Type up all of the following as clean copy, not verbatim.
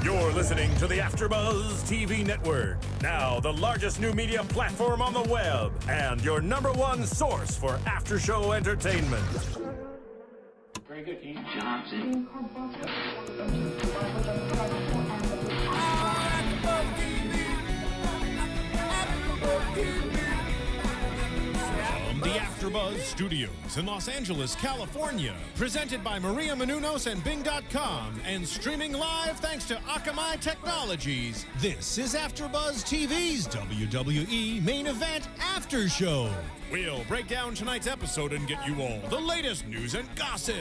You're listening to the AfterBuzz TV network, now the largest new media platform on the web, and your #1 source for after-show entertainment. Very good, Keith Johnson. From the AfterBuzz Studios in Los Angeles, California, presented by Maria Menounos and Bing.com, and streaming live thanks to Akamai Technologies. This is AfterBuzz TV's WWE Main Event After Show. We'll break down tonight's episode and get you all the latest news and gossip.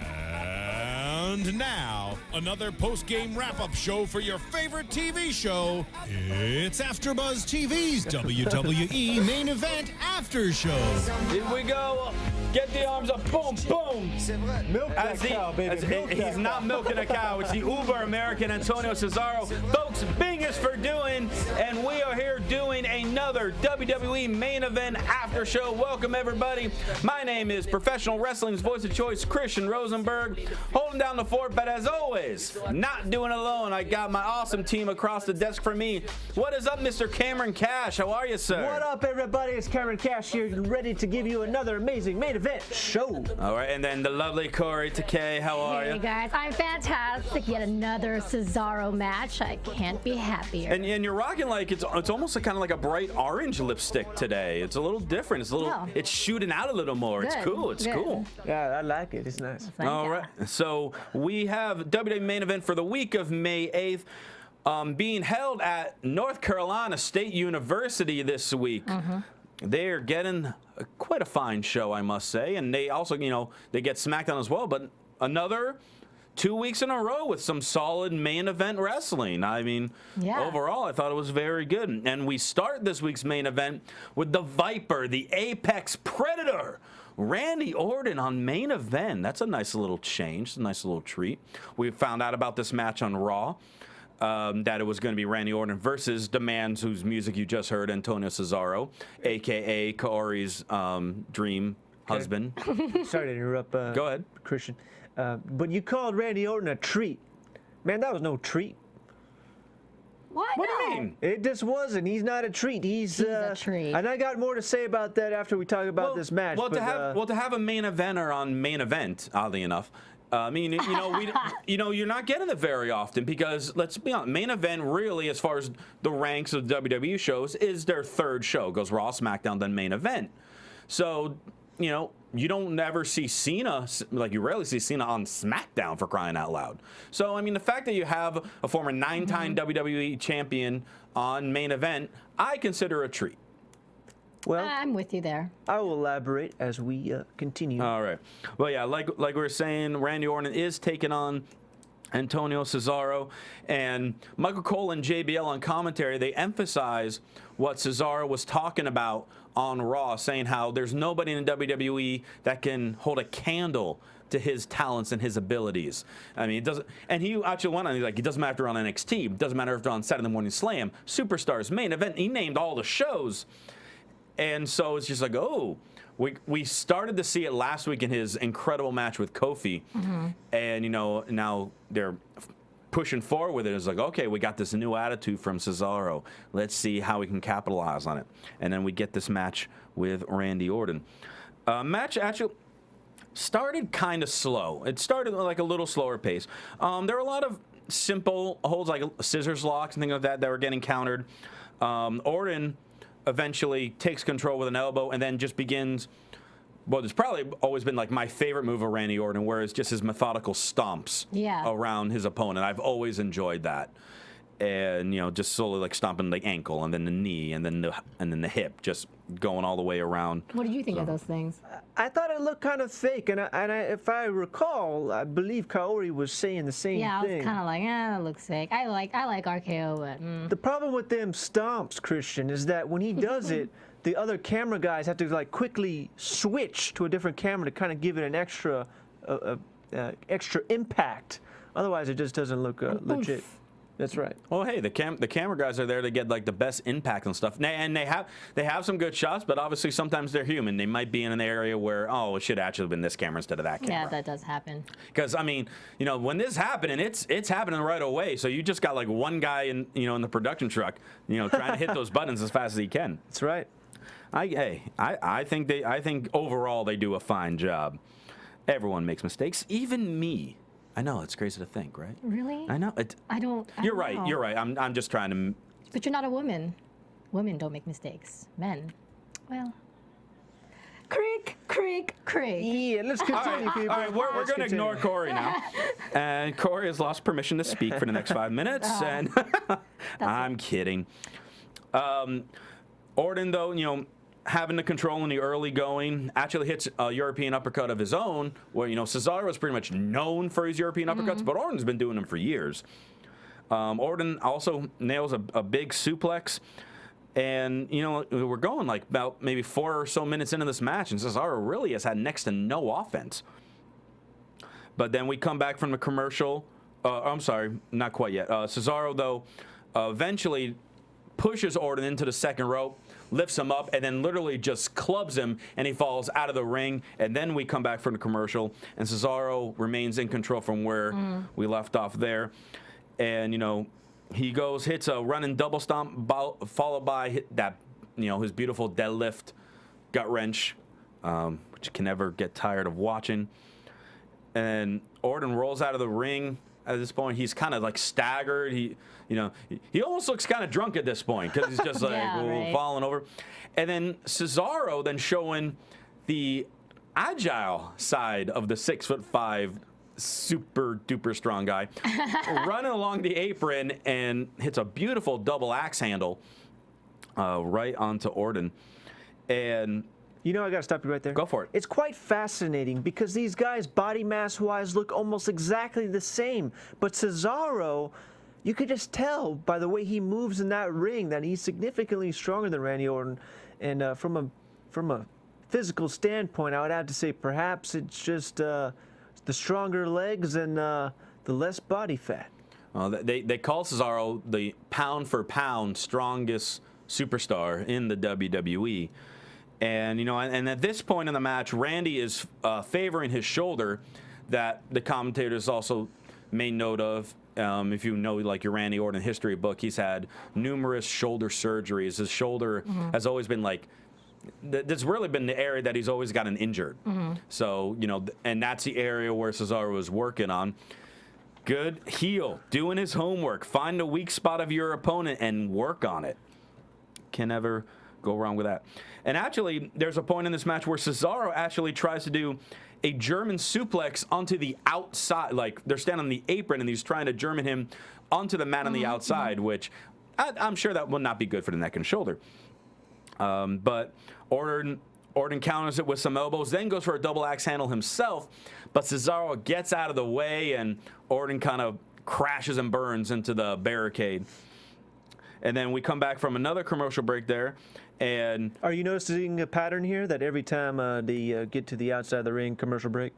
And now, another post-game wrap-up show for your favorite TV show. It's AfterBuzz TV's WWE Main Event After Show. Here we go. Get the arms up. Boom, boom. Milk that cow, baby. He's not milking a cow. It's the uber-American Antonio Cesaro. Folks, Bing is for doing, and we are here doing another WWE Main Event After Show. Welcome, everybody. My name is professional wrestling's voice of choice, Christian Rosenberg, holding down the fort, but as always, not doing it alone. I got my awesome team across the desk for me. What is up, Mr. Cameron Kash? How are you, sir? What up, everybody? It's Cameron Kash here, ready to give you another amazing main event show. All right, and then the lovely Kaori Takee. How are you? Hey guys, I'm fantastic. Yet another Cesaro match. I can't be happier. And you're rocking like it's almost kind of like a bright orange lipstick today. It's a little different. It's a little. It's shooting out a little more. Good, it's cool. It's good. cool. Yeah, I like it. It's nice. All right. So we have WWE Main Event for the week of May 8th being held at North Carolina State University this week. They're getting quite a fine show, I must say. And they also, they get SmackDown as well. But another 2 weeks in a row with some solid main event wrestling. I mean, overall, I thought it was very good. And we start this week's main event with the Viper, the Apex Predator, Randy Orton on main event. That's a nice little change, a nice little treat. We found out about this match on Raw, that it was going to be Randy Orton versus the man whose music you just heard, Antonio Cesaro, a.k.a. Kaori's dream husband. Sorry to interrupt. Go ahead. Christian. But you called Randy Orton a treat. Man, that was no treat. What? What do you mean? It just wasn't. He's not a treat. He's a treat. And I got more to say about that after we talk about this match. Well, but, to have a main eventer on main event, oddly enough, I mean, you're not getting it very often because, let's be honest, main event really, as far as the ranks of WWE shows, is their third show. It goes Raw, SmackDown, then main event. So, you don't ever see Cena, like you rarely see Cena on SmackDown, for crying out loud. So, I mean, the fact that you have a former 9-time WWE champion on main event, I consider a treat. well, I'm with you there. I will elaborate as we continue. All right. Well, yeah, like we were saying, Randy Orton is taking on Antonio Cesaro, and Michael Cole and JBL on commentary, they emphasize what Cesaro was talking about on Raw, saying how there's nobody in WWE that can hold a candle to his talents and his abilities. I mean, it doesn't. And he actually went on. He's like, it doesn't matter on NXT. It doesn't matter if they're on Saturday Morning Slam, Superstars, main event. He named all the shows, and so it's just like, oh. We started to see it last week in his incredible match with Kofi, and now they're pushing forward with it. It's like, okay, we got this new attitude from Cesaro. Let's see how we can capitalize on it. And then we get this match with Randy Orton. Match actually started kind of slow. It started like a little slower pace. There were a lot of simple holds, like scissors locks and things like that were getting countered. Orton eventually takes control with an elbow and then just begins, well, it's probably always been like my favorite move of Randy Orton, where it's just his methodical stomps around his opponent. I've always enjoyed that. And, just slowly like stomping the ankle and then the knee and then the hip, just going all the way around. What did you think of those things? I thought it looked kind of fake, and if I recall, I believe Kaori was saying the same thing. Yeah, I was kind of like, that looks fake. I like RKO, but The problem with them stomps, Christian, is that when he does it, the other camera guys have to like quickly switch to a different camera to kind of give it an extra impact. Otherwise, it just doesn't look legit. That's right. Well, hey, the camera guys are there to get like the best impact and stuff, and they have some good shots, but obviously sometimes they're human. They might be in an area where it should actually have been this camera instead of that camera. Yeah, that does happen. Because I mean, when this happening, it's happening right away. So you just got like one guy in the production truck, trying to hit those buttons as fast as he can. That's right. I think overall they do a fine job. Everyone makes mistakes, even me. I know, it's crazy to think, right? Really? I know. You're right. know. You're right. I'm just trying to. But you're not a woman. Women don't make mistakes. Men, well. Creak, creak, creak. Yeah, let's continue, people. All right, we're going to ignore Corey now. And Corey has lost permission to speak for the next 5 minutes. And I'm kidding. Orton, though, having the control in the early going, actually hits a European uppercut of his own, where, Cesaro is pretty much known for his European uppercuts, but Orton's been doing them for years. Orton also nails a big suplex, and, we're going like about maybe 4 or so minutes into this match, and Cesaro really has had next to no offense. But then we come back from the commercial. I'm sorry, not quite yet. Cesaro, though, eventually pushes Orton into the second rope, lifts him up, and then literally just clubs him, and he falls out of the ring. And then we come back from the commercial, and Cesaro remains in control from where we left off there. And, he hits a running double stomp, followed by that, his beautiful deadlift gut wrench, which you can never get tired of watching. And Orton rolls out of the ring. At this point, he's kind of like staggered. He almost looks kind of drunk at this point because he's just like falling over. And then Cesaro then showing the agile side of the 6'5", super duper strong guy, running along the apron and hits a beautiful double axe handle right onto Orton. And I got to stop you right there. Go for it. It's quite fascinating because these guys, body mass-wise, look almost exactly the same. But Cesaro, you could just tell by the way he moves in that ring that he's significantly stronger than Randy Orton. And from a physical standpoint, I would have to say perhaps it's just the stronger legs and the less body fat. They call Cesaro the pound-for-pound strongest superstar in the WWE. And, and at this point in the match, Randy is favoring his shoulder that the commentators also made note of. If you know, like, your Randy Orton history book, he's had numerous shoulder surgeries. His shoulder has always been, like, that's really been the area that he's always gotten injured. So, and that's the area where Cesaro was working on. Good heel, doing his homework. Find the weak spot of your opponent and work on it. Can never go wrong with that. And actually, there's a point in this match where Cesaro actually tries to do a German suplex onto the outside. Like, they're standing on the apron, and he's trying to German him onto the mat on the outside, which I'm sure that will not be good for the neck and shoulder. But Orton counters it with some elbows, then goes for a double axe handle himself. But Cesaro gets out of the way, and Orton kind of crashes and burns into the barricade. And then we come back from another commercial break there. And are you noticing a pattern here that every time they get to the outside of the ring, commercial break?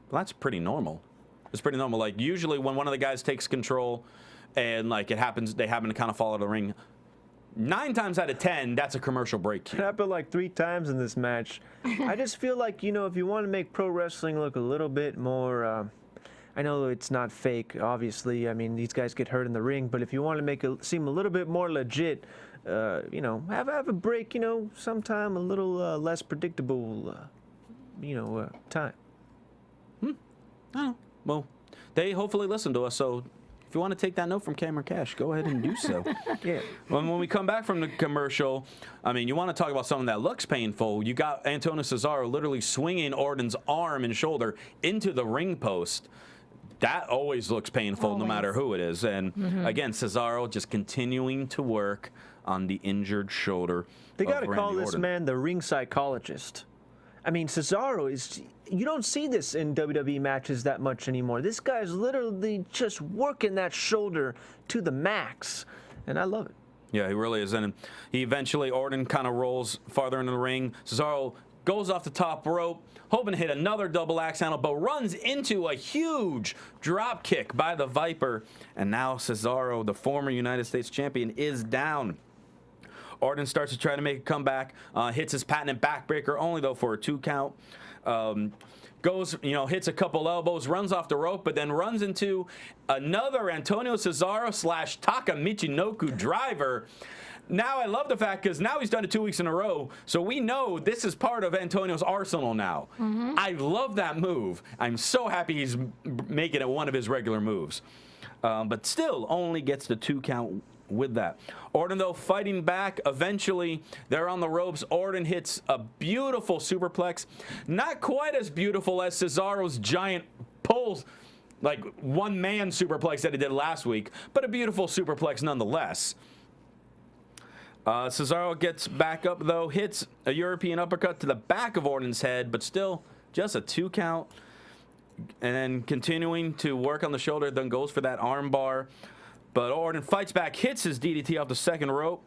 Well, that's pretty normal. It's pretty normal. Like, usually when one of the guys takes control and, like, they happen to kind of fall out of the ring, 9 times out of 10, that's a commercial break. It happened like 3 times in this match. I just feel like, if you want to make pro wrestling look a little bit more, I know it's not fake, obviously. I mean, these guys get hurt in the ring, but if you want to make it seem a little bit more legit, have a break, sometime a little less predictable, time. Oh, well, they hopefully listen to us, so if you want to take that note from Cameron Kash, go ahead and do so. Yeah. When we come back from the commercial, I mean, you want to talk about something that looks painful. You got Antonio Cesaro literally swinging Orton's arm and shoulder into the ring post. That always looks painful no matter who it is. And again, Cesaro just continuing to work on the injured shoulder. They got to call Randy this Orton. man the ring psychologist. I mean, Cesaro is, you don't see this in WWE matches that much anymore. This guy's literally just working that shoulder to the max, and I love it. Yeah, he really is. And he eventually, Orton kind of rolls farther into the ring. Cesaro goes off the top rope, hoping to hit another double axe handle, but runs into a huge drop kick by the Viper. And now Cesaro, the former United States champion, is down. Orton starts to try to make a comeback, hits his patented backbreaker, only though for a 2 count. Goes, hits a couple elbows, runs off the rope, but then runs into another Antonio Cesaro / Taka Michinoku driver. Now I love the fact because now he's done it 2 weeks in a row, so we know this is part of Antonio's arsenal now. I love that move. I'm so happy he's making it one of his regular moves. But still only gets the 2 count with that. Orton, though, fighting back. Eventually, they're on the ropes. Orton hits a beautiful superplex. Not quite as beautiful as Cesaro's giant pulls, like one-man superplex that he did last week, but a beautiful superplex nonetheless. Cesaro gets back up, though, hits a European uppercut to the back of Orton's head, but still just a 2 count. And then continuing to work on the shoulder, then goes for that arm bar. But Orton fights back, hits his DDT off the second rope,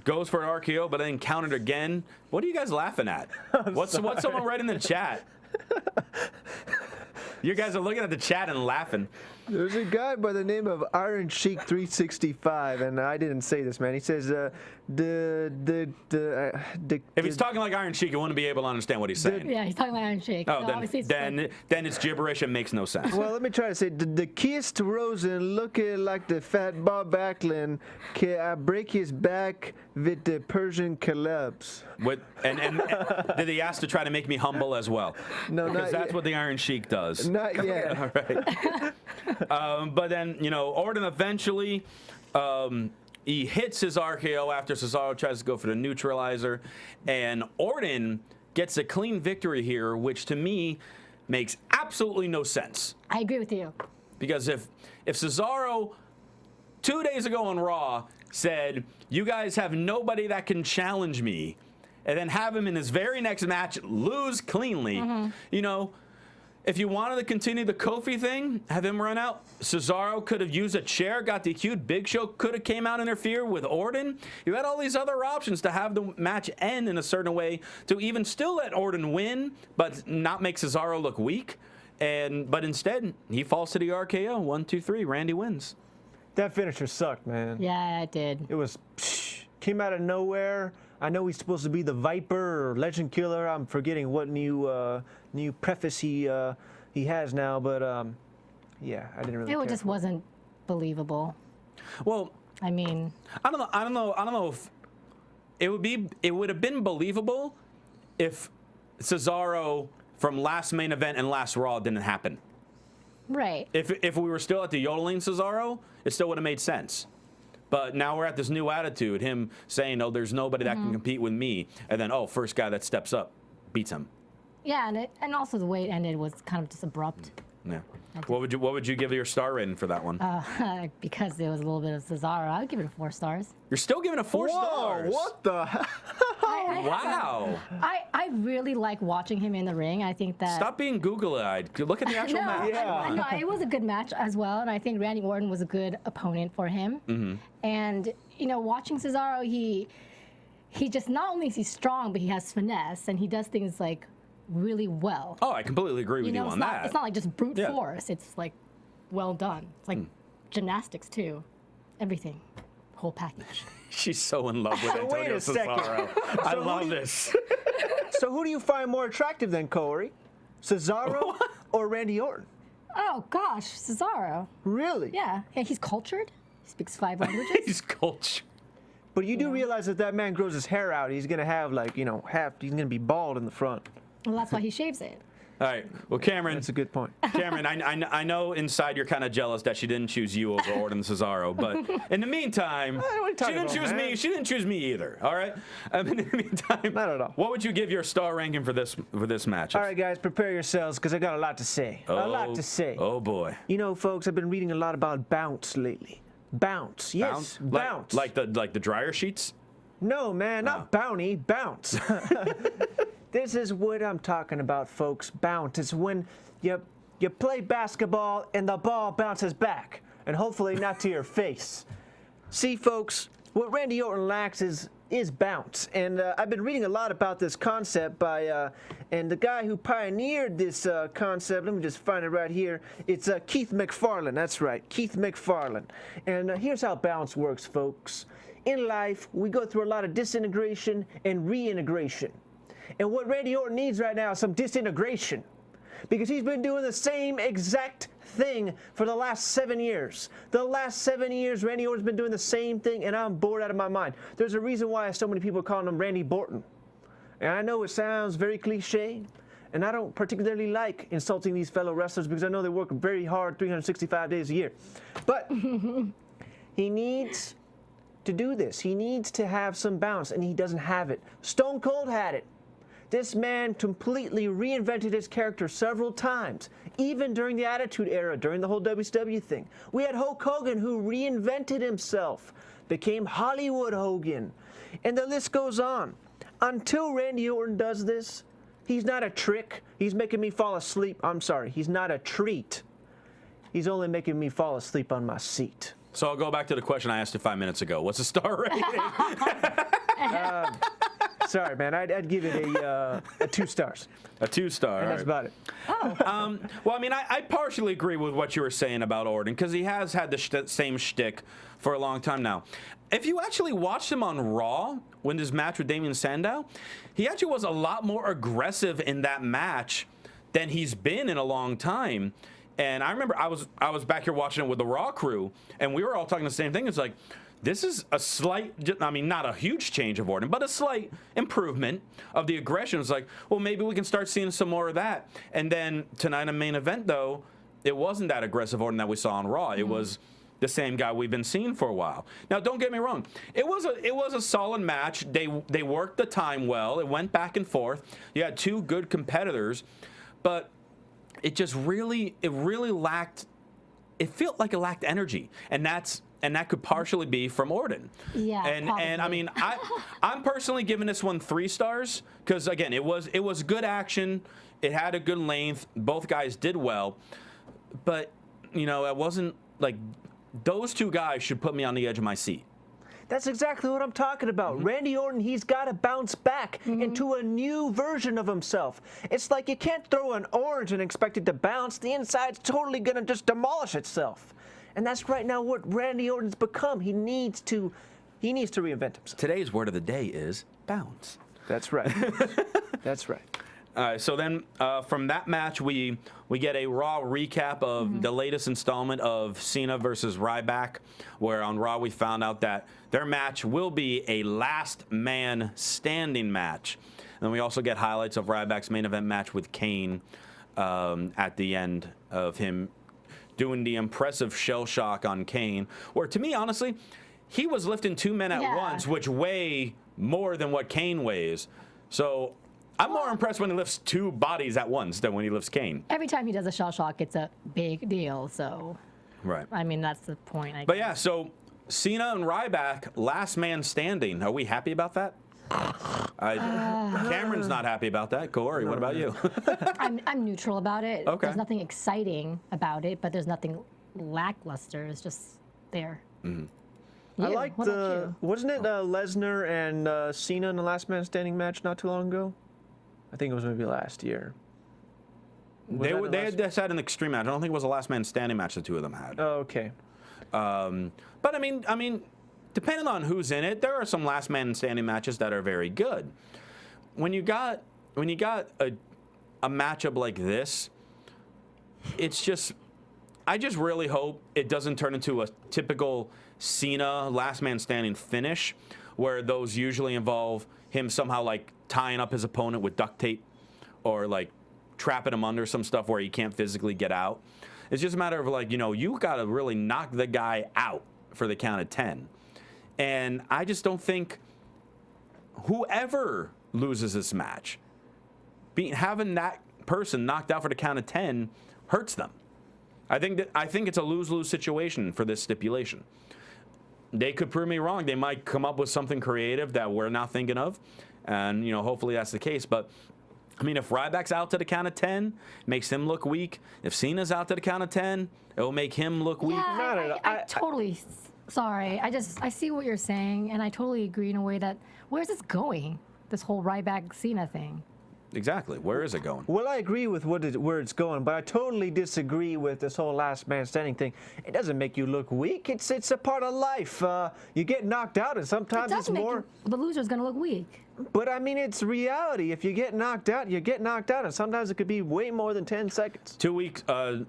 goes for an RKO, but then countered again. What are you guys laughing at? What's someone write in the chat? You guys are looking at the chat and laughing. There's a guy by the name of Iron Sheik 365, and I didn't say this, man. He says if he's talking like Iron Sheik, you wouldn't be able to understand what he's saying. Yeah, he's talking like Iron Sheik. Oh, so then it's gibberish and makes no sense. Well, let me try to say the kissed Rosen looking like the fat Bob Backlund. Can I break his back with the Persian collapse? And did he ask to try to make me humble as well? No, because not that's yet. what the Iron Sheik does. Not yet. All right. But then, Orton eventually, he hits his RKO after Cesaro tries to go for the neutralizer. And Orton gets a clean victory here, which to me makes absolutely no sense. I agree with you. Because if Cesaro 2 days ago on Raw said, you guys have nobody that can challenge me, and then have him in his very next match lose cleanly, if you wanted to continue the Kofi thing, have him run out. Cesaro could have used a chair, got DQ'd. Big Show could have came out and interfered with Orton. You had all these other options to have the match end in a certain way to even still let Orton win, but not make Cesaro look weak. But instead, he falls to the RKO. 1, 2, 3. Randy wins. That finisher sucked, man. Yeah, it did. It was came out of nowhere. I know he's supposed to be the Viper or Legend Killer. I'm forgetting what new preface he has now, but yeah, I didn't really. It care just for wasn't believable. Well, I mean, I don't know if it would have been believable if Cesaro from last main event and last Raw didn't happen. right. If we were still at the yodeling Cesaro, it still would have made sense. But now we're at this new attitude, him saying, "Oh, there's nobody that can compete with me," and then, "Oh, first guy that steps up beats him." Yeah, and also the way it ended was kind of just abrupt. Yeah. What would you give your star rating for that one? Because there was a little bit of Cesaro, I would give it 4 stars. You're still giving it 4 Whoa, stars. what the? Wow. I really like watching him in the ring. I think that. Stop being Google-eyed. Look at the actual match. Yeah. No, it was a good match as well, and I think Randy Orton was a good opponent for him. And watching Cesaro, he just not only is he strong, but he has finesse, and he does things like really well. Oh, I completely agree with you on that. It's not like just brute Yeah. force. It's like well done. It's like gymnastics too, everything, whole package. She's so in love with So wait Antonio a second. Cesaro. I love this. So who do you find more attractive then, Kaori? Cesaro or Randy Orton? Oh gosh, Cesaro. Really? Yeah, he's cultured. He speaks 5 languages. He's culture. But you do realize that man grows his hair out, he's gonna have he's gonna be bald in the front. Well, that's why he shaves it. All right. Well, Cameron. That's a good point. Cameron, I know inside you're kind of jealous that she didn't choose you over Orton Cesaro, but in the meantime, what are you she talking didn't about, choose man? me. She didn't choose me either. All right. In the meantime, Not at all. What would you give your star ranking for this match? All right, guys, prepare yourselves because I got a lot to say. A lot to say. Oh boy. Folks, I've been reading a lot about bounce lately. Bounce, yes, bounce. Like the dryer sheets. No, man, not bounty, bounce. This is what I'm talking about, folks. Bounce. It's when you play basketball and the ball bounces back, and hopefully not to your face. See, folks, what Randy Orton lacks is is bounce. And I've been reading a lot about this concept by, and the guy who pioneered this concept, let me just find it right here. It's Keith McFarland. That's right, Keith McFarland. And here's how bounce works, folks. In life, we go through a lot of disintegration and reintegration. And what Randy Orton needs right now is some disintegration, because he's been doing the same exact thing for the last 7 years. The last 7 years, Randy Orton's been doing the same thing, and I'm bored out of my mind. There's a reason why so many people are calling him Randy Borton. And I know it sounds very cliche, and I don't particularly like insulting these fellow wrestlers because I know they work very hard 365 days a year. But he needs to do this. He needs to have some bounce, and he doesn't have it. Stone Cold had it. This man completely reinvented his character several times, even during the Attitude Era, during the whole WCW thing. We had Hulk Hogan, who reinvented himself, became Hollywood Hogan, and the list goes on. Until Randy Orton does this, he's not a trick. He's making me fall asleep. I'm sorry, he's not a treat. He's only making me fall asleep on my seat. So I'll go back to the question I asked you 5 minutes ago. What's the star rating? Sorry, man. I'd give it a 2 stars. A 2-star. And that's about it. Well, I mean, I partially agree with what you were saying about Orton, because he has had the same shtick for a long time now. If you actually watched him on Raw, when his match with Damien Sandow, he actually was a lot more aggressive in that match than he's been in a long time. And I remember I was back here watching it with the Raw crew, and we were all talking the same thing. It's like, this is a slight, I mean, not a huge change of Orton, but a slight improvement of the aggression. It's like, well, maybe we can start seeing some more of that. And then tonight in Main Event, though, it wasn't that aggressive Orton that we saw on Raw. It was the same guy we've been seeing for a while. Now, don't get me wrong. It was a solid match. They worked the time well. It went back and forth. You had 2 good competitors, but it just really lacked. It felt like it lacked energy, and that could partially be from Orton. Yeah, and I mean, I'm personally giving this one 3 stars, because again, it was good action. It had a good length. Both guys did well, but you know, it wasn't like those 2 guys should put me on the edge of my seat. That's exactly what I'm talking about. Randy Orton, he's got to bounce back into a new version of himself. It's like you can't throw an orange and expect it to bounce. The inside's totally going to just demolish itself. And that's right now what Randy Orton's become. He needs to reinvent himself. Today's word of the day is bounce. That's right. That's right. So then from that match, we get a Raw recap of the latest installment of Cena versus Ryback, where on Raw we found out that their match will be a last man standing match. And then we also get highlights of Ryback's main event match with Kane at the end of him doing the impressive shell shock on Kane, where to me, honestly, he was lifting 2 men at once, which weigh more than what Kane weighs. So I'm more impressed when he lifts 2 bodies at once than when he lifts Kane. Every time he does a shell shock, it's a big deal. So, right. I mean, that's the point. I But guess. yeah, so Cena and Ryback, last man standing. Are we happy about that? Cameron's not happy about that. Kaori, what about you? I'm neutral about it. Okay. There's nothing exciting about it, but there's nothing lackluster. It's just there. I like wasn't it Lesnar and Cena in the last man standing match not too long ago? I think it was maybe last year. They had an extreme match. I don't think it was a last man standing match the 2 of them had. Oh, okay. But I mean, depending on who's in it, there are some last man standing matches that are very good. When you got a matchup like this, it's just, I just really hope it doesn't turn into a typical Cena last man standing finish, where those usually involve him somehow like tying up his opponent with duct tape or like trapping him under some stuff where he can't physically get out. It's just a matter of like, you know, you got to really knock the guy out for the count of 10. And I just don't think whoever loses this match, having that person knocked out for the count of 10 hurts them. I think it's a lose-lose situation for this stipulation. They could prove me wrong. They might come up with something creative that we're not thinking of, and you know, hopefully that's the case. But I mean, if Ryback's out to the count of 10, makes him look weak. If Cena's out to the count of 10, it will make him look weak. Yeah, I totally Sorry, I see what you're saying, and I totally agree in a way that where's this going? This whole Ryback Cena thing. Exactly. Where is it going? Well, I agree with where it's going, but I totally disagree with this whole last man standing thing. It doesn't make you look weak. It's a part of life. You get knocked out, and sometimes it's more. The loser's gonna look weak. But I mean, it's reality. If you get knocked out, you get knocked out, and sometimes it could be way more than 10 seconds. 2 weeks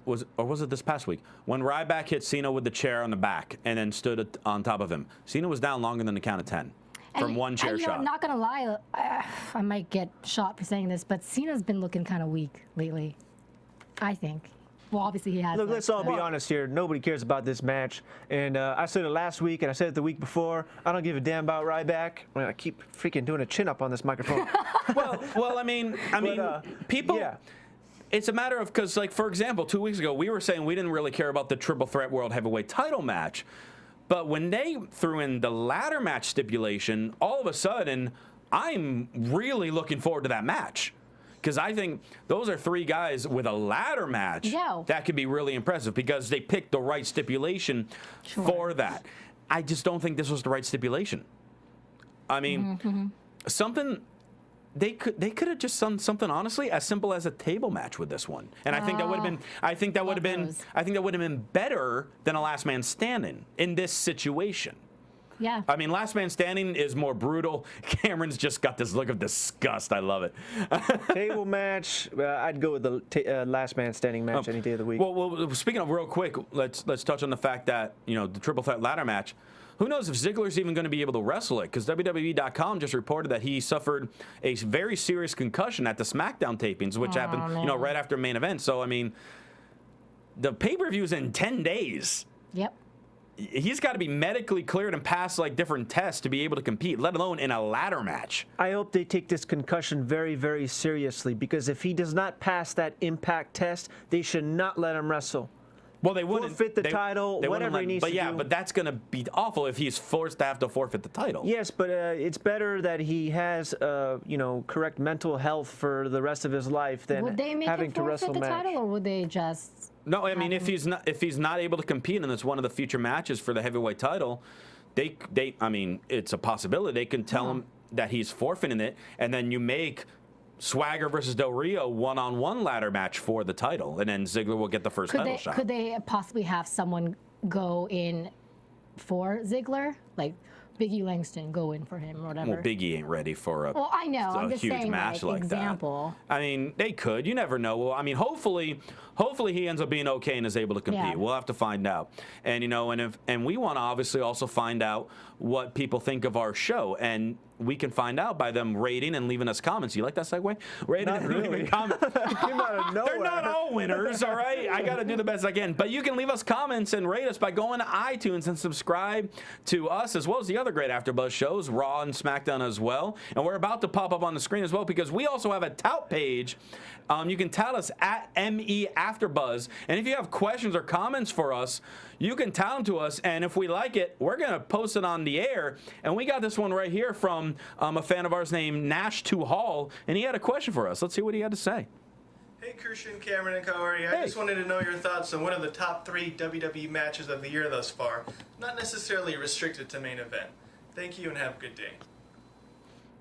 was it this past week when Ryback hit Cena with the chair on the back and then stood on top of him? Cena was down longer than the count of 10 from one chair and, shot. I'm not gonna lie, I might get shot for saying this, but Cena's been looking kind of weak lately. I think. Well, obviously he has. Look, let's all be honest here. Nobody cares about this match. And I said it last week, and I said it the week before. I don't give a damn about Ryback. I keep freaking doing a chin up on this microphone. well, I mean, people. Yeah. It's a matter of because, like, for example, 2 weeks ago we were saying we didn't really care about the Triple Threat World Heavyweight Title match, but when they threw in the ladder match stipulation, all of a sudden I'm really looking forward to that match. Because I think those are 3 guys with a ladder match that could be really impressive because they picked the right stipulation for that. I just don't think this was the right stipulation. I mean, something they could have just done something honestly as simple as a table match with this one, and I think that would have been better than a last man standing in this situation. Yeah. I mean, last man standing is more brutal. Cameron's just got this look of disgust. I love it. Table match. I'd go with the last man standing match any day of the week. Well, speaking of real quick, let's touch on the fact that the triple threat ladder match. Who knows if Ziggler's even going to be able to wrestle it? Because WWE.com just reported that he suffered a very serious concussion at the SmackDown tapings, which happened, right after main event. So I mean, the pay-per-view is in 10 days. Yep. He's got to be medically cleared and pass like different tests to be able to compete, let alone in a ladder match. I hope they take this concussion very, very seriously because if he does not pass that impact test, they should not let him wrestle. Well, they wouldn't forfeit the title, whatever he needs to do. But that's going to be awful if he's forced to have to forfeit the title. Yes, but it's better that he has, correct mental health for the rest of his life than having to wrestle the title, or would they just? No, I mean if he's not able to compete and it's one of the future matches for the heavyweight title, I mean it's a possibility they can tell him that he's forfeiting it, and then you make Swagger versus Del Rio one-on-one ladder match for the title, and then Ziggler will get the first title shot. Could they possibly have someone go in for Ziggler, like Big E Langston go in for him or whatever? Well, Big E ain't ready for a I know. I'm just huge saying, match like example. that. I mean, they could. You never know. Well, I mean, hopefully he ends up being okay and is able to compete. Yeah. We'll have to find out. And and we want to obviously also find out what people think of our show, and we can find out by them rating and leaving us comments. You like that segue? Rating Not and really. leaving comments. They're not all winners, all right? I got to do the best I can. But you can leave us comments and rate us by going to iTunes and subscribe to us as well as the other great AfterBuzz shows, Raw and SmackDown as well. And we're about to pop up on the screen as well because we also have a tout page. You can tout us at ME AfterBuzz. And if you have questions or comments for us, you can tout them to us. And if we like it, we're going to post it on the air. And we got this one right here from a fan of ours named Nash2 Hall. And he had a question for us. Let's see what he had to say. Hey Christian, Cameron, and Kaori. I just wanted to know your thoughts on one of the top 3 WWE matches of the year thus far. Not necessarily restricted to main event. Thank you and have a good day.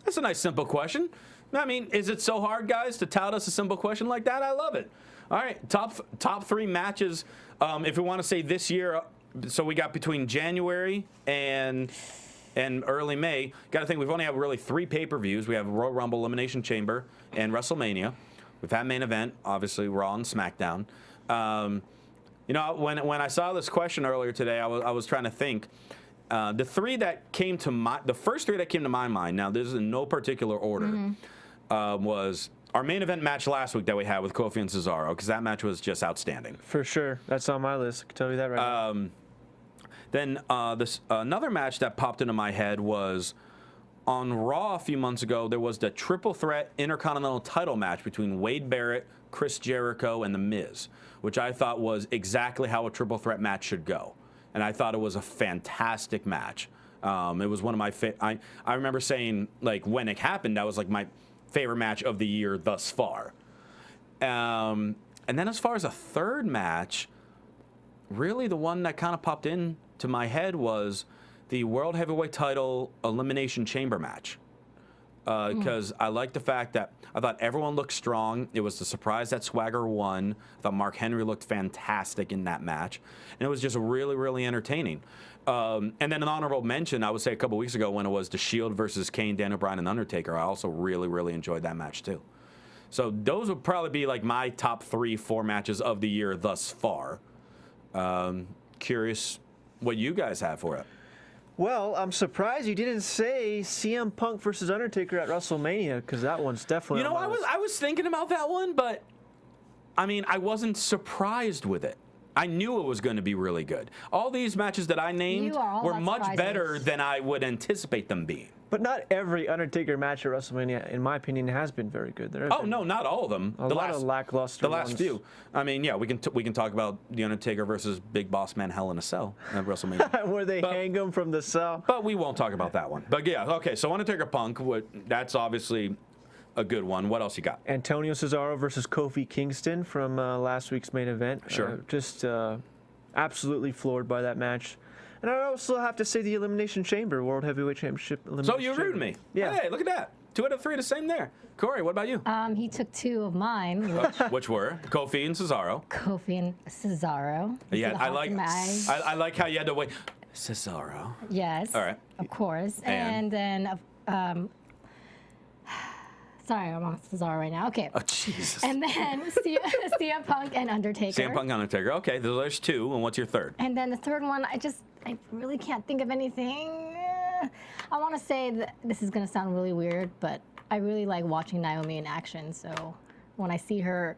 That's a nice, simple question. I mean, is it so hard, guys, to tout us a simple question like that? I love it. All right, top 3 matches. If we want to say this year, so we got between January and early May. Got to think we've only had really 3 pay-per-views. We have Royal Rumble, Elimination Chamber, and WrestleMania. We've had main event, obviously Raw and SmackDown. When I saw this question earlier today, I was trying to think. The first 3 that came to my mind. Now, this is in no particular order. Was our main event match last week that we had with Kofi and Cesaro, because that match was just outstanding. For sure, that's on my list. I can tell you that right now. Then another match that popped into my head was on Raw a few months ago. There was the triple threat Intercontinental title match between Wade Barrett, Chris Jericho, and The Miz, which I thought was exactly how a triple threat match should go. And I thought it was a fantastic match. It was one of my I remember saying, like, when it happened, that was like my favorite match of the year thus far. And then as far as a third match, really the one that kind of popped in to my head was the World Heavyweight Title Elimination Chamber match. Because I like the fact that I thought everyone looked strong. It was the surprise that Swagger won. I thought Mark Henry looked fantastic in that match. And it was just really, really entertaining. And then an honorable mention, I would say a couple weeks ago when it was The Shield versus Kane, Daniel Bryan, and Undertaker. I also really, really enjoyed that match too. So those would probably be like my top 3-4 matches of the year thus far. Curious what you guys have for it. Well, I'm surprised you didn't say CM Punk versus Undertaker at WrestleMania, because that one's definitely. You know, I was thinking about that one, but I mean, I wasn't surprised with it. I knew it was going to be really good. All these matches that I named were much better than I would anticipate them being. But not every Undertaker match at WrestleMania, in my opinion, has been very good. No, not all of them. A lot of lackluster. The last few. I mean, yeah, we can talk about the Undertaker versus Big Boss Man Hell in a Cell at WrestleMania. Where they hang him from the cell. But we won't talk about that one. But yeah, okay. So Undertaker Punk, that's obviously a good one. What else you got? Antonio Cesaro versus Kofi Kingston from last week's main event. Sure. Just absolutely floored by that match. And I also have to say the Elimination Chamber, World Heavyweight Championship Elimination So you agreed with me. Yeah. Hey, look at that. 2 out of 3 the same there. Corey, what about you? He took 2 of mine, Which were Kofi and Cesaro. Kofi and Cesaro. Yeah, I like how you had to wait. Cesaro. Yes. All right. Of course. And then, sorry, I'm on Cesaro right now. Okay. Oh, Jesus. And then CM Punk and Undertaker. CM Punk and Undertaker. Okay, there's 2. And what's your third? And then the third one, I really can't think of anything. I want to say that this is going to sound really weird, but I really like watching Naomi in action. So when I see her,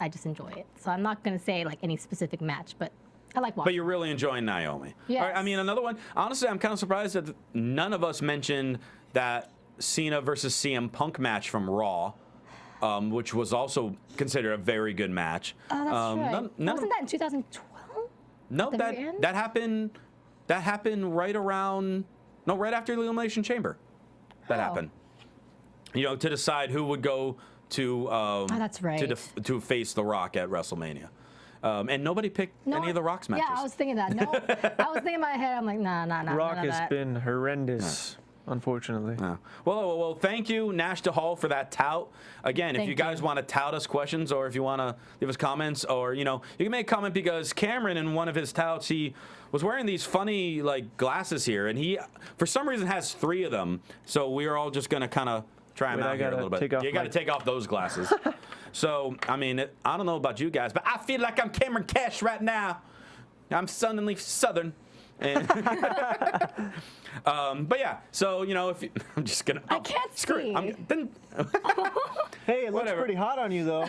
I just enjoy it. So I'm not going to say like any specific match, but I like watching. But you're really enjoying Naomi. Yes. All right, I mean, another one. Honestly, I'm kind of surprised that none of us mentioned that Cena versus CM Punk match from Raw, which was also considered a very good match. Oh, that's right. Wasn't that in 2012? No, that happened. That happened right after the Elimination Chamber. That happened. You know, to decide who would go to that's right. to face The Rock at WrestleMania. And nobody picked any of The Rock's matches. Yeah, I was thinking that. No, I was thinking in my head, I'm like, nah. Rock has been horrendous. Unfortunately. Yeah. Well, thank you, Nash DeHall, for that tout. Again, if you guys want to tout us questions or if you want to leave us comments or, you can make a comment because Cameron, in one of his touts, he was wearing these funny, like, glasses here. And he, for some reason, has 3 of them. So we are all just going to kind of try them out here a little bit. You got to take off those glasses. So, I mean, I don't know about you guys, but I feel like I'm Cameron Kash right now. I'm suddenly Southern. And but yeah, so if I'm just gonna. I can't screw see. It. Hey, it looks pretty hot on you though.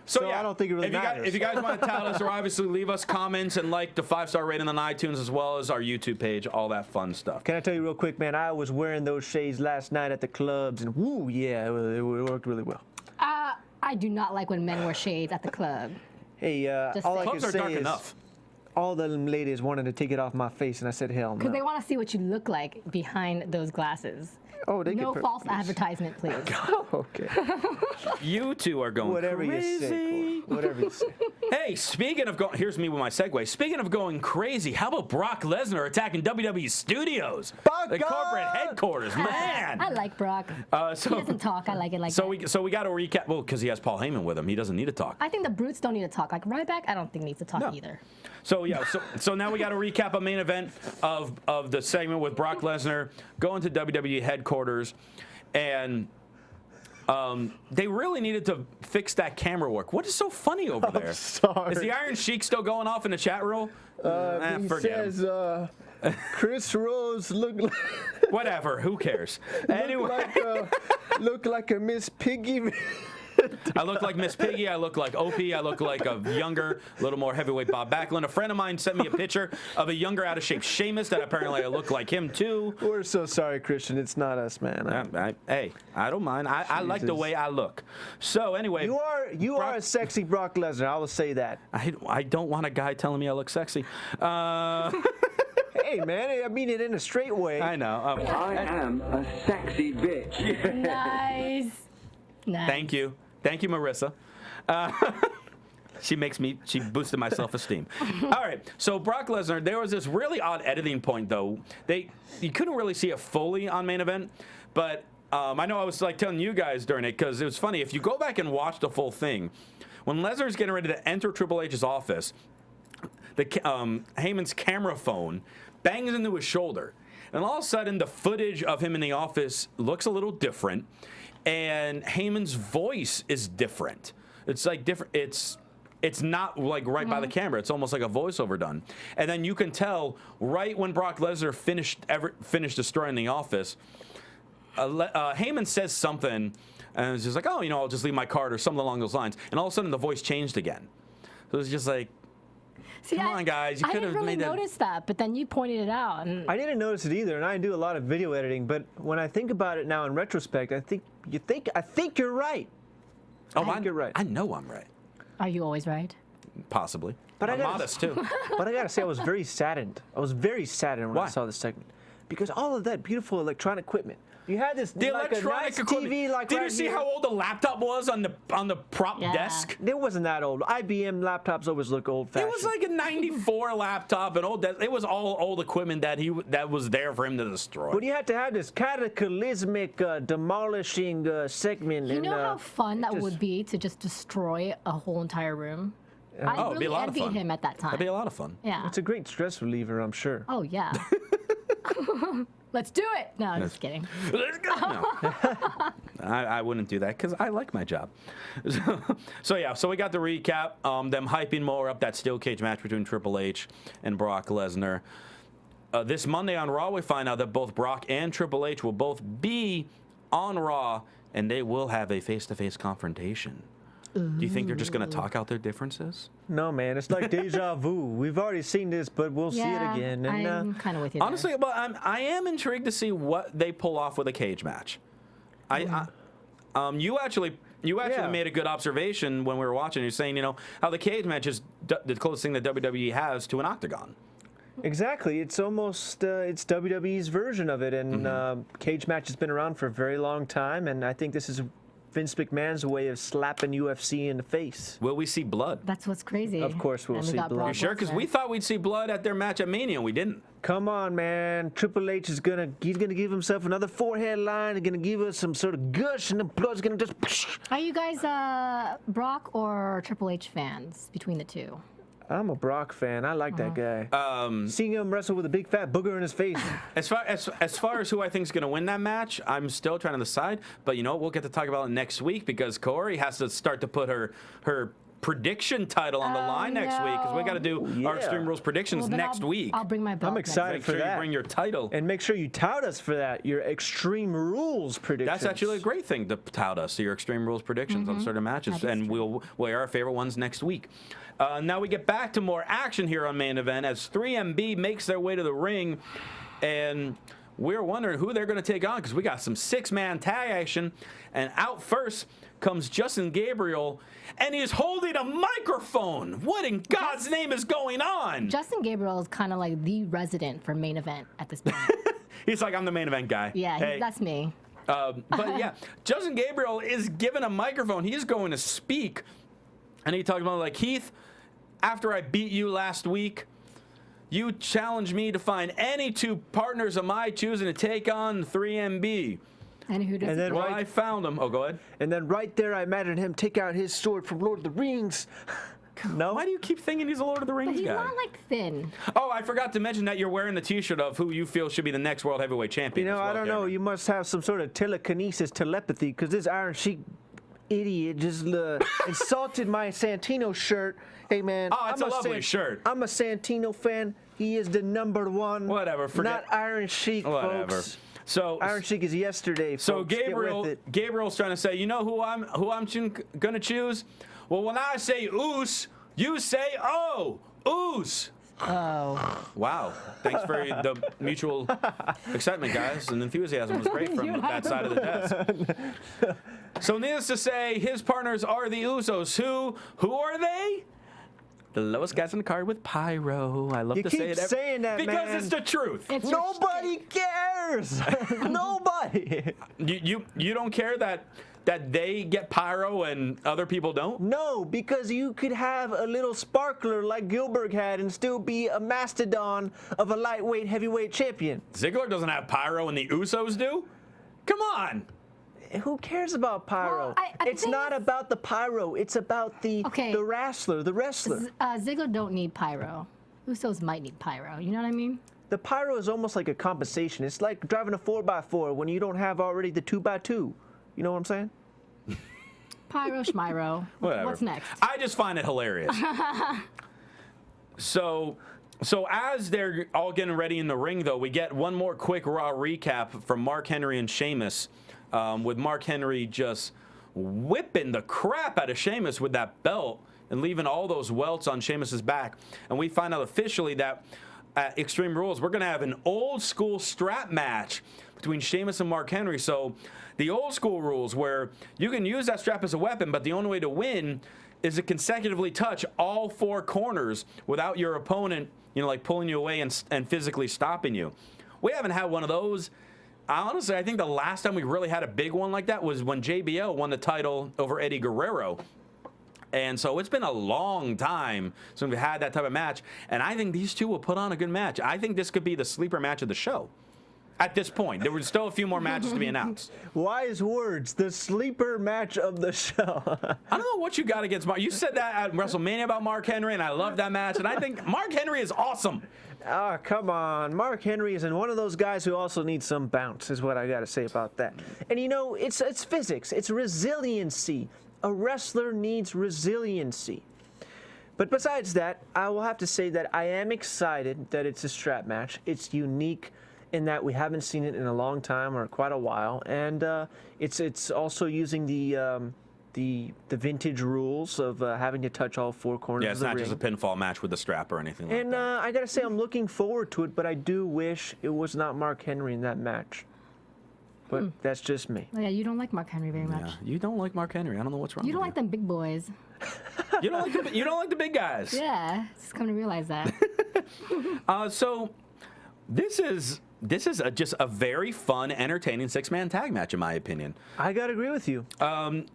So yeah, I don't think it really matters. If you guys want to tell us, or obviously leave us comments and like the 5-star rating on iTunes as well as our YouTube page, all that fun stuff. Can I tell you real quick, man? I was wearing those shades last night at the clubs, and woo, yeah, it worked really well. I do not like when men wear shades at the club. Hey, all I can Clubs are say dark is enough. all the ladies wanted to take it off my face, and I said, hell no. Because they want to see what you look like behind those glasses. Oh, they no false advertisement, please. Okay. You two are going Whatever crazy. you say, Cole. Whatever you say. Hey, speaking of going, here's me with my segue. Speaking of going crazy, how about Brock Lesnar attacking WWE Studios, the corporate headquarters? Man, I like Brock. He doesn't talk. I like it like that. So we got to recap. Well, because he has Paul Heyman with him, he doesn't need to talk. I think the brutes don't need to talk. Like Ryback, I don't think needs to talk either. So yeah, so now we got to recap a main event of the segment with Brock Lesnar going to WWE headquarters, and they really needed to fix that camera work. What is so funny over there? Sorry. Is the Iron Sheik still going off in the chat room? He says, Chris Rose looked like Whatever. Who cares? Anyway, look like a Miss Piggy. I look like Miss Piggy. I look like Opie. I look like a younger, little more heavyweight Bob Backlund. A friend of mine sent me a picture of a younger, out of shape Sheamus that apparently I look like him too. We're so sorry, Christian. It's not us, man. Hey, I don't mind. I like the way I look. So anyway, you are a sexy Brock Lesnar. I will say that. I don't want a guy telling me I look sexy. Hey, man, I mean it in a straight way. I know. I am a sexy bitch. Nice. Thank you, Marissa. She boosted my self-esteem. All right, so Brock Lesnar, there was this really odd editing point, though. You couldn't really see it fully on Main Event, but I know I was like telling you guys during it because it was funny. If you go back and watch the full thing, when Lesnar's getting ready to enter Triple H's office, Heyman's camera phone bangs into his shoulder. And all of a sudden, the footage of him in the office looks a little different, and Heyman's voice is different. It's like different. It's not like right by the camera. It's almost like a voiceover done. And then you can tell right when Brock Lesnar finished destroying the office, Heyman says something, and it's just like, oh, I'll just leave my card or something along those lines. And all of a sudden, the voice changed again. So it's just like, See, come on, guys, you could have really made that. I didn't notice that, but then you pointed it out. And I didn't notice it either, and I do a lot of video editing. But when I think about it now in retrospect, I think you're right. Oh, I think you're right. I know I'm right. are you always right? Possibly. But I'm I gotta- modest, too. But I gotta say, I was very saddened. I was very saddened when Why? I saw this segment because all of that beautiful electronic equipment. You had this The like a electronic nice equipment. TV, like Did right you see here. how old the laptop was on the prop Yeah. desk? It wasn't that old. IBM laptops always look It old-fashioned. was like a '94 laptop, and it was all old equipment that was there for him to destroy. But you had to have this cataclysmic, demolishing segment. You and, know how fun that just- would be to just destroy a whole entire room? I Oh, it'd be really a lot of envied fun. him at that time. That'd be a lot of fun. Yeah. It's a great stress reliever, I'm sure. Oh, yeah. Let's do it. No, I'm just kidding. Let's go. No. I wouldn't do that because I like my job. So we got the recap. Them hyping more up that steel cage match between Triple H and Brock Lesnar. This Monday on Raw, we find out that both Brock and Triple H will both be on Raw, and they will have a face-to-face confrontation. Do you think they're just going to talk out their differences? No, man, it's like deja vu. We've already seen this, but we'll see it Yeah, again. And I'm kind of with you there. Honestly, but I am intrigued to see what they pull off with a cage match. You actually Yeah. made a good observation when we were watching. You're saying, how the cage match is the closest thing that WWE has to an octagon. Exactly. It's almost it's WWE's version of it, and cage match has been around for a very long time, and I think this is Vince McMahon's way of slapping UFC in the face. Will we see blood? That's what's crazy. Of course we'll And we see got blood. Brock You sure? Because we Lesnar. thought we'd see blood at their match at Mania, and we didn't. Come on, man. Triple H is gonna give himself another forehead line. He's gonna give us some sort of gush, and the blood's gonna just. Are you guys Brock or Triple H fans between the two? I'm a Brock fan. I like that guy. Seeing him wrestle with a big fat booger in his face. As far as who I think is going to win that match, I'm still trying to decide. But we'll get to talk about it next week because Kaori has to start to put her prediction title on the line next week because we got to do our Yeah. Extreme Rules predictions Well, then next week. I'll bring my belt. I'm excited Make for sure you that. bring your title. And make sure you tout us for that. Your Extreme Rules predictions. That's actually a great thing to tout us, your Extreme Rules predictions on certain matches, That is and we'll weigh our favorite ones next week. Now we get back to more action here on Main Event as 3MB makes their way to the ring, and we're wondering who they're going to take on because we got some six-man tag action, and out first comes Justin Gabriel, and he's holding a microphone. What in God's name is going on? Justin Gabriel is kind of like the resident for Main Event at this point. He's like, I'm the Main Event guy. Yeah, Hey. that's me. But yeah, Justin Gabriel is given a microphone. He's going to speak. And he talks about, like, Heath, after I beat you last week, you challenged me to find any two partners of my choosing to take on 3MB. And who does And it? then Well, right- I found him. Oh, go ahead. And then right there, I imagined him take out his sword from Lord of the Rings. No? Why do you keep thinking he's a Lord of the But Rings he's guy? not like thin. Oh, I forgot to mention that you're wearing the T-shirt of who you feel should be the next World Heavyweight Champion. You know, as well, I don't know. Cameron. You must have some sort of telekinesis telepathy because this Iron Sheik idiot just insulted my Santino shirt. Hey, man. Oh, it's a lovely shirt. I'm a Santino fan. He is the #1. Whatever, forget- Not Iron Sheik, Whatever. folks. So Iron Sheik is yesterday, So folks. Get with Gabriel's it. trying to say, you know who I'm gonna choose? Well, when I say oos, you say oh, oos. Oh. Wow. Thanks for the mutual excitement, guys. And enthusiasm was great from that side of the desk. So needless to say, his partners are the Usos. Who are they? The lowest guys on the card with pyro. I love You to keep say it saying that, because man. it's the truth. It's your Nobody cares. Nobody. You don't care that that they get pyro and other people don't? No, because you could have a little sparkler like Gilbert had and still be a mastodon of a lightweight heavyweight champion. Ziggler doesn't have pyro and the Usos do? Come on. Who cares about pyro? Well, I it's think not about the pyro. It's about the wrestler. Ziggler don't need pyro. Usos might need pyro. You know what I mean? The pyro is almost like a compensation. It's like driving a 4x4 when you don't have already the 2x2. You know what I'm saying? Pyro, schmyro. Whatever. What's next? I just find it hilarious. So as they're all getting ready in the ring, though, we get one more quick Raw recap from Mark Henry and Sheamus, with Mark Henry just whipping the crap out of Sheamus with that belt and leaving all those welts on Sheamus's back. And we find out officially that at Extreme Rules, we're going to have an old school strap match between Sheamus and Mark Henry. So the old school rules where you can use that strap as a weapon, but the only way to win is to consecutively touch all four corners without your opponent, like pulling you away and physically stopping you. We haven't had one of those. Honestly, I think the last time we really had a big one like that was when JBL won the title over Eddie Guerrero. And so it's been a long time since we've had that type of match. And I think these two will put on a good match. I think this could be the sleeper match of the show. At this point, there were still a few more matches to be announced. Wise words, the sleeper match of the show. I don't know what you got against Mark. You said that at WrestleMania about Mark Henry, and I love that match. And I think Mark Henry is awesome. Ah, come on. Mark Henry is one of those guys who also needs some bounce, is what I got to say about that. And it's physics. It's resiliency. A wrestler needs resiliency. But besides that, I will have to say that I am excited that it's a strap match. It's unique in that we haven't seen it in a long time or quite a while, and it's also using the vintage rules of having to touch all four corners. Yeah, it's of the not ring. just a pinfall match with a strap or anything like And that. I gotta say, I'm looking forward to it, but I do wish it was not Mark Henry in that match. But that's just me. Oh, yeah, you don't like Mark Henry very much. Yeah, you don't like Mark Henry. I don't know what's wrong. You don't with like them big boys. You don't like the big guys. Yeah, just come to realize that. So this is just a very fun, entertaining six-man tag match, in my opinion. I gotta agree with you.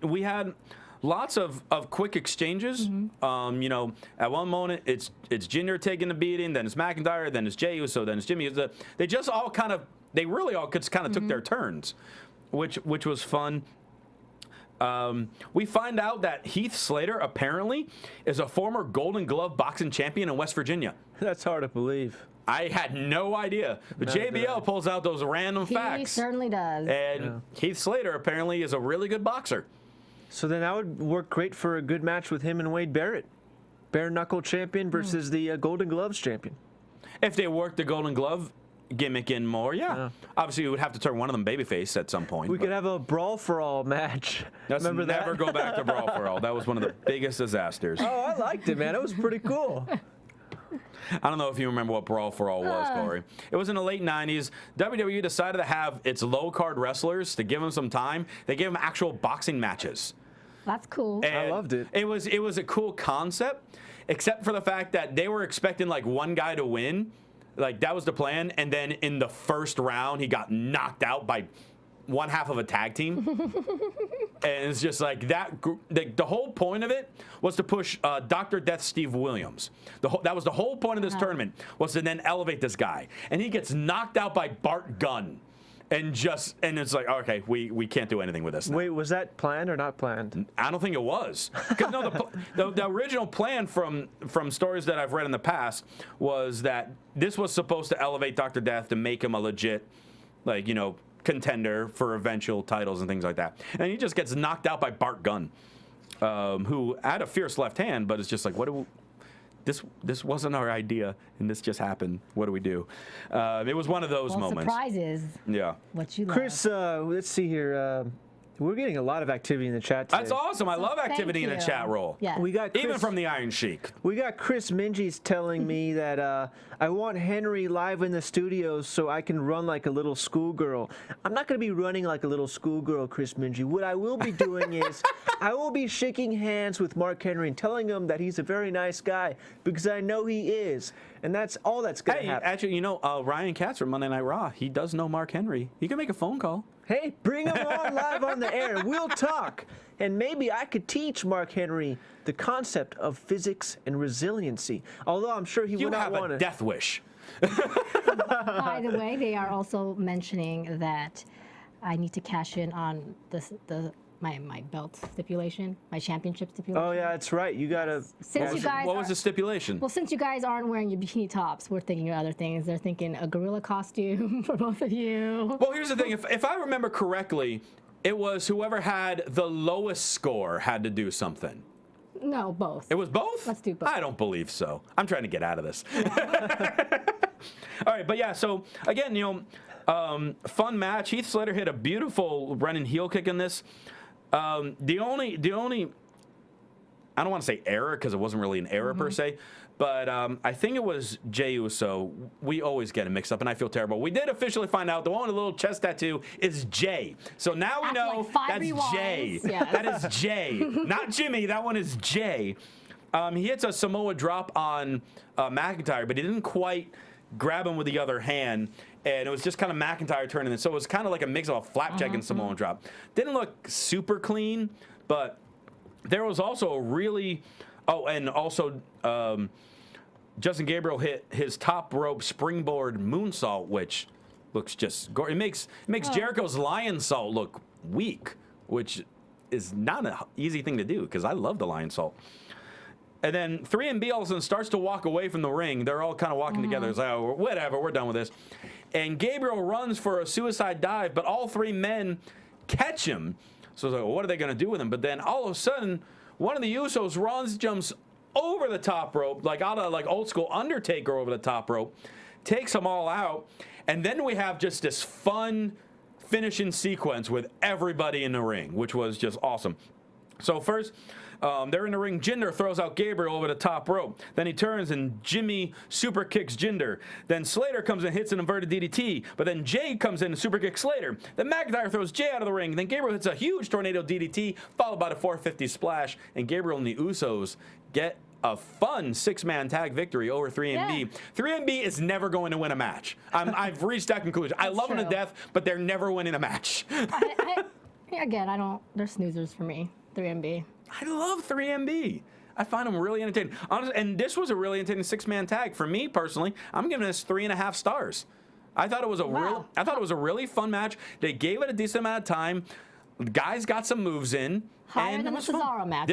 We had lots of quick exchanges. At one moment it's Jinder taking the beating, then it's McIntyre, then it's Jey Uso, then it's Jimmy. They just all kind of, they really all just kind of took their turns, which was fun. We find out that Heath Slater apparently is a former Golden Glove boxing champion in West Virginia. That's hard to believe. I had no idea. But JBL pulls out those random facts. He certainly does. And Heath Slater apparently is a really good boxer. So then that would work great for a good match with him and Wade Barrett. Bare knuckle champion versus the Golden Gloves champion. If they worked the Golden Glove gimmick in more, obviously we would have to turn one of them babyface at some point. We could have a brawl for all match. Let's Remember that? never go back to Brawl for All. That was one of the biggest disasters. Oh, I liked it, man. It was pretty cool. I don't know if you remember what Brawl for All was, Corey. It was in the late 90s. WWE decided to have its low-card wrestlers to give them some time. They gave them actual boxing matches. That's cool. And I loved it. It was a cool concept, except for the fact that they were expecting like one guy to win. Like that was the plan, and then in the first round, he got knocked out by one half of a tag team. And it's just like that. The whole point of it was to push Dr. Death Steve Williams. That was the whole point of this tournament, was to then elevate this guy. And he gets knocked out by Bart Gunn. And it's like, okay, we can't do anything with this now. Wait, was that planned or not planned? I don't think it was. Because no, the original plan from stories that I've read in the past was that this was supposed to elevate Dr. Death to make him a legit, contender for eventual titles and things like that. And he just gets knocked out by Bart Gunn, who had a fierce left hand, but it's just like, this wasn't our idea, and this just happened. What do we do? It was one of those moments. Surprises. Yeah. What you love. Chris, let's see here. We're getting a lot of activity in the chat today. That's awesome. I love activity in the chat roll. Yeah. We got Even from the Iron Sheik. We got Chris Minji's telling me that I want Henry live in the studios so I can run like a little schoolgirl. I'm not going to be running like a little schoolgirl, Chris Minji. What I will be doing is I will be shaking hands with Mark Henry and telling him that he's a very nice guy because I know he is. And that's all that's going to happen. Actually, Ryan Katz from Monday Night Raw, he does know Mark Henry. He can make a phone call. Hey, bring him on live on the air. We'll talk. And maybe I could teach Mark Henry the concept of physics and resiliency. Although I'm sure he would not want to. You have a death wish. By the way, they are also mentioning that I need to cash in on my belt stipulation, my championship stipulation. Oh, yeah, that's right. You got to. Since you guys What was the stipulation? Well, since you guys aren't wearing your bikini tops, we're thinking of other things. They're thinking a gorilla costume for both of you. Well, here's the thing. If I remember correctly, it was whoever had the lowest score had to do something. No, both. It was both? Let's do both. I don't believe so. I'm trying to get out of this. All right, but yeah, so again, fun match. Heath Slater hit a beautiful running heel kick in this. The only I don't want to say error because it wasn't really an error per se, but I think it was Jey Uso. We always get it mixed up, and I feel terrible. We did officially find out the one with the little chest tattoo is Jey. So now we know that's Jey. Yes. That is Jey, not Jimmy. That one is Jey. He hits a Samoa drop on McIntyre, but he didn't quite grab him with the other hand, and it was just kind of McIntyre turning it. So it was kind of like a mix of a flapjack and Samoan drop. Didn't look super clean, but there was also a really... Oh, and also Justin Gabriel hit his top rope springboard moonsault, which looks just... It makes Jericho's lion salt look weak, which is not an easy thing to do, because I love the lion salt. And then 3MB all of a sudden starts to walk away from the ring. They're all kind of walking together. It's like, oh, whatever, we're done with this. And Gabriel runs for a suicide dive, but all three men catch him. So it's like, well, what are they going to do with him? But then all of a sudden, one of the Usos runs, jumps over the top rope, like out of like old school Undertaker over the top rope, takes them all out. And then we have just this fun finishing sequence with everybody in the ring, which was just awesome. So first... they're in the ring. Jinder throws out Gabriel over the top rope. Then he turns and Jimmy super kicks Jinder. Then Slater comes and hits an inverted DDT. But then Jay comes in and super kicks Slater. Then McIntyre throws Jay out of the ring. Then Gabriel hits a huge tornado DDT, followed by the 450 splash. And Gabriel and the Usos get a fun 6-man tag victory over 3MB. Yeah. 3MB is never going to win a match. I've reached that conclusion. I love them to death, but they're never winning a match. They're snoozers for me, 3MB. I love 3MB. I find them really entertaining. Honestly, and this was a really entertaining 6-man tag. For me personally, I'm giving this 3.5 stars. I thought it was a really fun match. They gave it a decent amount of time. The guys got some moves in. Higher than the Cesaro match.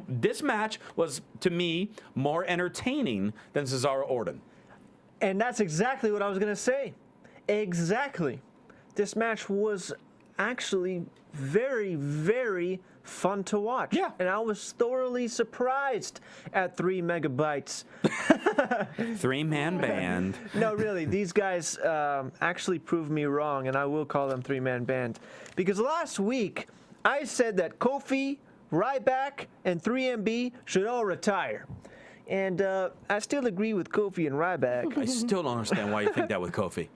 This match was, to me, more entertaining than Cesaro Orton. And that's exactly what I was going to say. Exactly. This match was actually very, very fun to watch. Yeah. And I was thoroughly surprised at 3 megabytes. 3-man band. No, really, these guys actually proved me wrong, and I will call them 3-man band. Because last week, I said that Kofi, Ryback, and 3MB should all retire. And I still agree with Kofi and Ryback. I still don't understand why you think that with Kofi.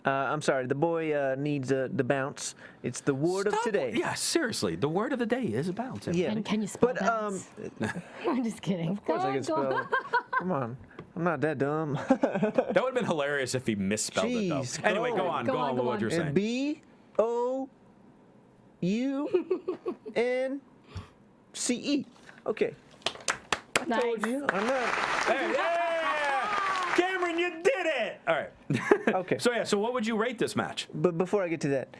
I'm sorry, the boy needs the bounce. It's the word of today. Yeah, seriously, the word of the day is bounce. Yeah. Can you spell But I'm just kidding. of course I can spell it. Come on. I'm not that dumb. That would have been hilarious if he misspelled it, though. Jeez, Anyway, go on with what you're saying. BOUNCE. Okay. I Nice. told you. I'm not. Hey, yeah! Cameron, you did it! All right. Okay. So what would you rate this match? But before I get to that,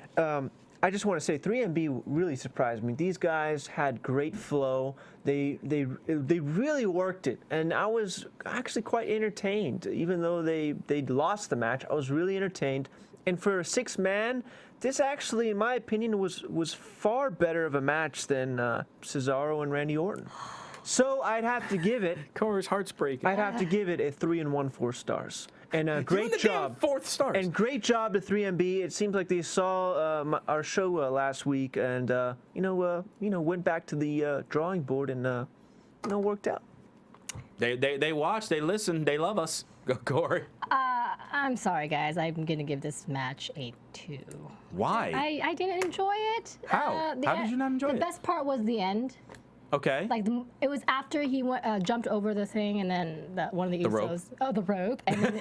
I just want to say 3MB really surprised me. These guys had great flow. They really worked it, and I was actually quite entertained. Even though they lost the match, I was really entertained. And for a 6-man, this actually, in my opinion, was far better of a match than Cesaro and Randy Orton. So I'd have to give it. Corey's heart's breaking. I'd have to give it a 3 1/4 stars. And a great job. 4th stars. And great job to 3MB. It seems like they saw our show last week, and went back to the drawing board and worked out. They watch, they listen, they love us. Go, Corey. I'm sorry, guys. I'm going to give this match a 2. Why? I didn't enjoy it. How? How did you not enjoy it? The best part was the end. Okay. Like it was after he jumped over the thing, and then one of the Usos, rope. the rope, and then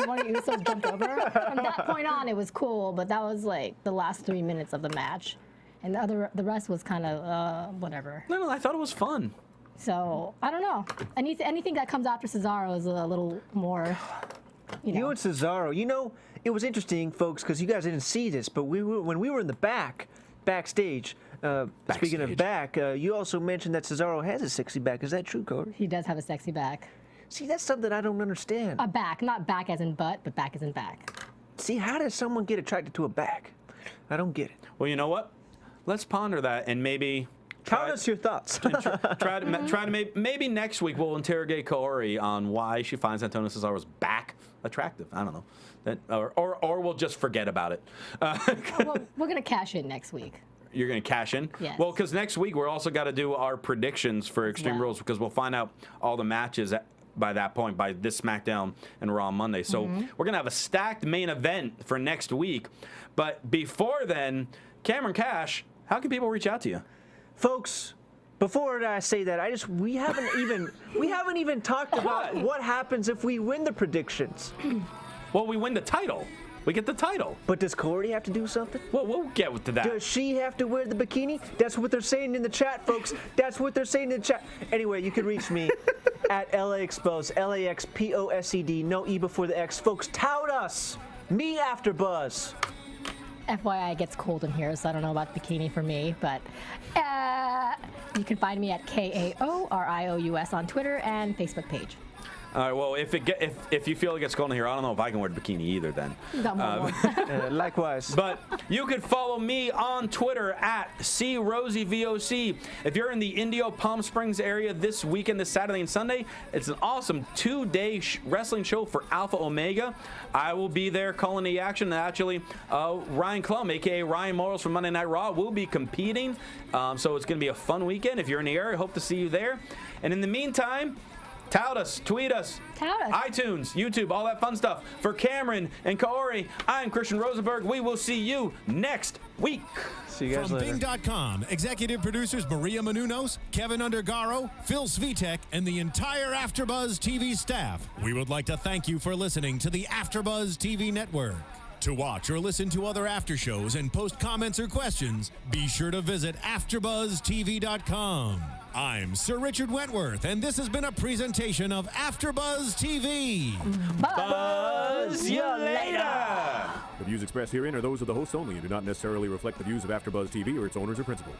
one of the Usos jumped over. From that point on, it was cool, but that was like the last 3 minutes of the match, and the rest was kind of whatever. No, I thought it was fun. So I don't know. Anything that comes after Cesaro is a little more. You and Cesaro, it was interesting, folks, because you guys didn't see this, but when we were in the backstage. Speaking of back, you also mentioned that Cesaro has a sexy back. Is that true, Kaori? He does have a sexy back. See, that's something I don't understand. A back, not back as in butt, but back as in back. See, how does someone get attracted to a back? I don't get it. Well, you know what? Let's ponder that and maybe. Tell us your thoughts. try to maybe next week we'll interrogate Kaori on why she finds Antonio Cesaro's back attractive. I don't know, or we'll just forget about it. Well, we're gonna cash in next week. You're going to cash in? Yes. Well, because next week we're also got to do our predictions for Extreme Rules because we'll find out all the matches by that point, by this SmackDown and Raw on Monday. So we're going to have a stacked main event for next week. But before then, Cameron Kash, how can people reach out to you? Folks, before I say that, we haven't even talked about what happens if we win the predictions. Well, we win the title. We get the title. But does Kaori have to do something? Well, we'll get to that. Does she have to wear the bikini? That's what they're saying in the chat, folks. That's what they're saying in the chat. Anyway, you can reach me at LAXposed, LAXPOSED, no E before the X. Folks, tout us. Me AfterBuzz. FYI, it gets cold in here, so I don't know about bikini for me, but you can find me at KAORIOUS on Twitter and Facebook page. All right. Well, if you feel it gets cold in here, I don't know if I can wear the bikini either. Then. Likewise. But you can follow me on Twitter at CRosieVOC. If you're in the Indio Palm Springs area this weekend, this Saturday and Sunday, it's an awesome 2-day wrestling show for Alpha Omega. I will be there calling the action. And actually, Ryan Klum, aka Ryan Morals from Monday Night Raw, will be competing. So it's going to be a fun weekend. If you're in the area, hope to see you there. And in the meantime, tout us, tweet us, iTunes, YouTube, all that fun stuff. For Cameron and Kaori, I'm Christian Rosenberg. We will see you next week. See you guys From later. Bing.com, executive producers Maria Menounos, Kevin Undergaro, Phil Svitek, and the entire AfterBuzz TV staff. We would like to thank you for listening to the AfterBuzz TV network. To watch or listen to other after shows and post comments or questions, be sure to visit AfterBuzzTV.com. I'm Sir Richard Wentworth, and this has been a presentation of AfterBuzz TV. Buzz you later. The views expressed herein are those of the hosts only and do not necessarily reflect the views of AfterBuzz TV or its owners or principals.